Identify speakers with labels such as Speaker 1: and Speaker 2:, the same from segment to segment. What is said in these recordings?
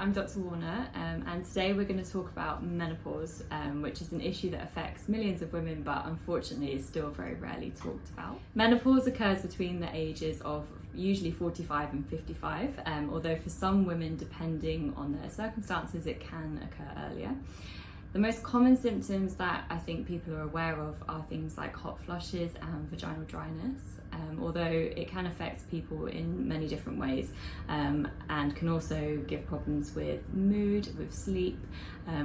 Speaker 1: I'm Dr. Warner, and today we're going to talk about menopause, which is an issue that affects millions of women but unfortunately is still very rarely talked about. Menopause occurs between the ages of usually 45 and 55, although for some women, depending on their circumstances, it can occur earlier. The most common symptoms that I think people are aware of are things like hot flushes and vaginal dryness, although it can affect people in many different ways, and can also give problems with mood, with sleep,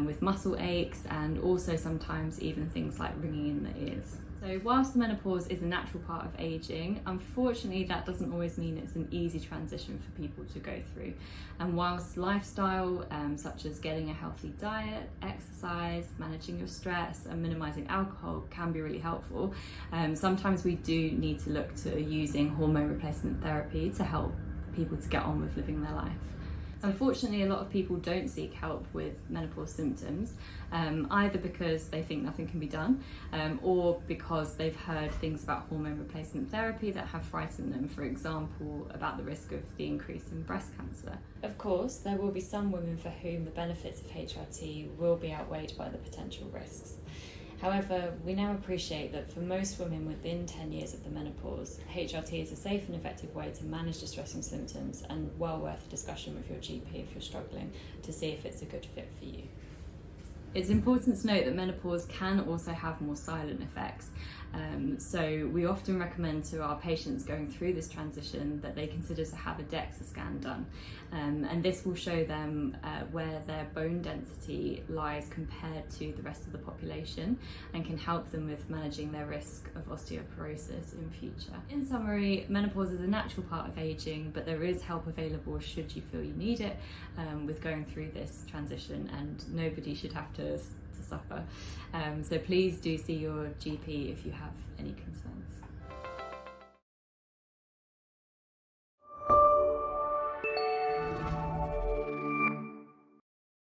Speaker 1: with muscle aches, and also sometimes even things like ringing in the ears. So whilst menopause is a natural part of aging, unfortunately that doesn't always mean it's an easy transition for people to go through. And whilst lifestyle, such as getting a healthy diet, exercise, managing your stress and minimising alcohol can be really helpful, sometimes we do need to look to using hormone replacement therapy to help people to get on with living their life. Unfortunately, a lot of people don't seek help with menopause symptoms, either because they think nothing can be done, or because they've heard things about hormone replacement therapy that have frightened them, for example, about the risk of the increase in breast cancer. Of course, there will be some women for whom the benefits of HRT will be outweighed by the potential risks. However, we now appreciate that for most women within 10 years of the menopause, HRT is a safe and effective way to manage distressing symptoms and well worth a discussion with your GP if you're struggling to see if it's a good fit for you. It's important to note that menopause can also have more silent effects. So we often recommend to our patients going through this transition that they consider to have a DEXA scan done. And this will show them where their bone density lies compared to the rest of the population and can help them with managing their risk of osteoporosis in future. In summary, menopause is a natural part of aging, but there is help available should you feel you need it with going through this transition, and nobody should have to suffer. So please do see your GP if you have any concerns.